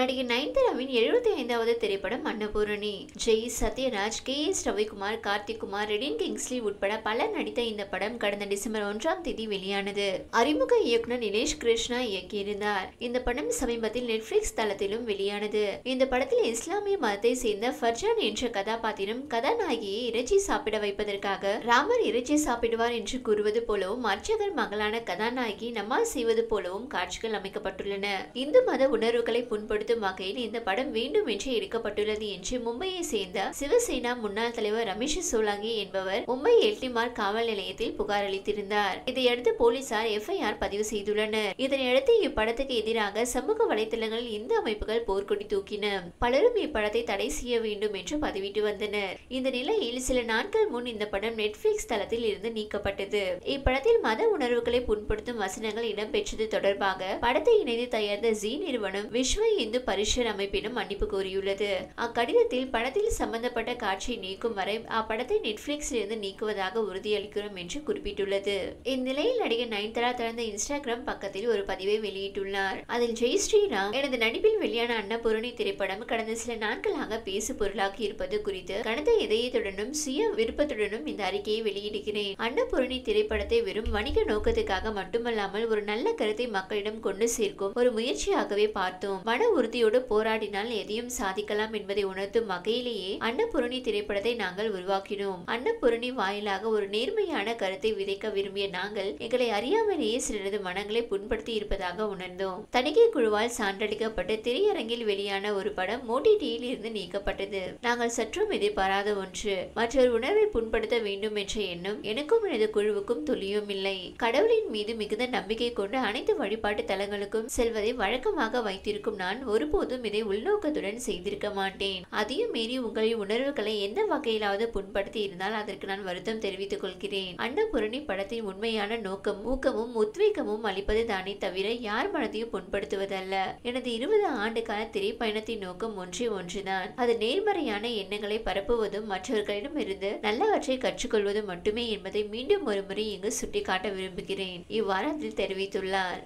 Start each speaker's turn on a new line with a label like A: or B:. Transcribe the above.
A: நடிகை நயன்தாராவின் 75வது திரைப்படம் Annapurani. Jai Sathyaraj, KS Ravikumar, Karthik Kumar, Redin Kingsley உட்பட பலர் நடித்த இந்த படம் கடந்த டிசம்பர் 1ஆம் தேதி வெளியானது. அறிமுக இயக்குனர் நிலேஷ் கிருஷ்ணா இயக்கியிருந்தார். இந்த படம் சமீபத்தில் நெட்ஃபிளிக்ஸ் தளத்திலும் வெளியானது. இந்த படத்தில் இஸ்லாமிய மதத்தை சேர்ந்த ஃபர்ஜான் என்ற கதாபாத்திரம் கதாநாயகியை இறைச்சி சாப்பிட வைப்பதற்காக ராமர் இறைச்சி சாப்பிடுவார் என்று கூறுவது போலவும், அர்ச்சகர் மகளான கதாநாயகி நமாஸ் செய்வது போலவும் காட்சிகள் அமைக்கப்பட்டுள்ளன. இந்து மத உணர்வுகளை புண்படுத்தும் வகையில் இந்த படம் வேண்டும் என்று எடுக்கப்பட்டுள்ளது என்று மும்பையை சேர்ந்த சிவசேனா முன்னாள் தலைவர் ரமேஷ் சோலாங்கி என்பவர் மும்பை எல்டிமார் காவல் நிலையத்தில் புகார் அளித்திருந்தார். இதையடுத்து போலீசார் FIR பதிவு செய்துள்ளனர். இதனையடுத்து இப்படத்துக்கு எதிராக சமூக வலைதளங்களில் இந்து அமைப்புகள் போர்க்கொடி தூக்கின. பலரும் இப்படத்தை தடை செய்ய வேண்டும் என்று பதிவிட்டு வந்தனர். இந்த நிலையில் சில நாட்கள் முன் இந்த படம் நெட்ஃபிளிக்ஸ் தளத்தில் இருந்து நீக்கப்பட்டது. இப்படத்தில் மத உணர்வுகளை புண்படுத்தும் வசனங்கள் இடம்பெற்றது தொடர்பாக படத்தை இணைந்து தயாரித்த ஜி நிறுவனம் விஸ்வ இந்து பரிஷத் அமைப்பிடம் மன்னிப்பு கோரியுள்ளது. அக்கடிதத்தில் படத்தில் சம்பந்தப்பட்ட காட்சியை நீக்கும் வரை அப்படத்தை நெட்ஃபிளிக்ஸில் இருந்து நீக்குவதாக உறுதியளிக்கிறோம் என்று குறிப்பிட்டுள்ளது. இந்நிலையில் நடிகை நயன்தாரா தனது இன்ஸ்டாகிராம் பக்கத்தில் ஒரு பதிவை வெளியிட்டுள்ளார். அதில் ஜெய் ஸ்ரீராம், எனது நடிப்பில் வெளியான அன்னபூரணி திரைப்படம் கடந்த சில நாட்களாக பேசு பொருளாகி இருப்பது குறித்து கனத்த இதயத்துடனும் சுய விருப்பத்துடனும் இந்த அறிக்கையை வெளியிடுகிறேன். அன்னபூரணி திரைப்படத்தை வெறும் வணிக நோக்கத்துக்காக மட்டுமல்லாமல் ஒரு நல்ல கருத்தை மக்களிடம் கொண்டு சேர்க்கும் ஒரு முயற்சியாகவே பார்த்தோம். மன உறுதியோடு போராடினால் எதையும் சாதிக்கலாம் என்பதை உணர்த்தும் வகையிலேயே அன்னபூரணி திரைப்படத்தை நாங்கள் உருவாக்கினோம். அன்னபூரணி வாயிலாக ஒரு நேர்மையான கருத்தை விதைக்க விரும்பிய நாங்கள் எங்களை அறியாமலேயே சிலரது மனங்களை புண்படுத்தி இருப்பதாக உணர்ந்தோம். தணிக்கை குழுவால் சான்றளிக்கப்பட்டு திரையரங்கில் வெளியான ஒரு படம் OTTயில் இருந்து நீக்கப்பட்டது. நாங்கள் சற்றும் எதிர்பாராத ஒன்று. மற்றொரு உணர்வை புண்படுத்த வேண்டும் என்ற எண்ணம் எனக்கும் எனது குழுவுக்கும் துளியும் இல்லை. கடவுளின் மீது மிகுந்த நம்பிக்கை கொண்டு அனைத்து வழிபாட்டு தலங்களுக்கும் செல்வதை வழக்கமாக வைத்திருக்கும் நான் ஒருபோதும் இதை உள்நோக்கத்துடன் செய்திருக்க மாட்டேன். அதையும் மீறி உங்களின் உணர்வுகளை எந்த வகையிலாவது புண்படுத்தி இருந்தால் அதற்கு நான் வருத்தம் தெரிவித்துக் கொள்கிறேன். அன்னபூரணி படத்தின் உண்மையான நோக்கம் ஊக்கமும் உத்வேகமும் அளிப்பது தானே தவிர யார் மனதையும் புண்படுத்துவதல்ல. எனது 20 ஆண்டு கால திரைப்பயணத்தின் நோக்கம் ஒன்றுதான். அது நேர்மறையான எண்ணங்களை பரப்புவதும் மற்றவர்களிடம் இருந்து நல்லவற்றை கற்றுக்கொள்வதும் மட்டுமே என்பதை மீண்டும் ஒருமுறை இங்கு சுட்டிக்காட்ட விரும்புகிறேன். இவ்வாறு அதில் தெரிவித்துள்ளார்.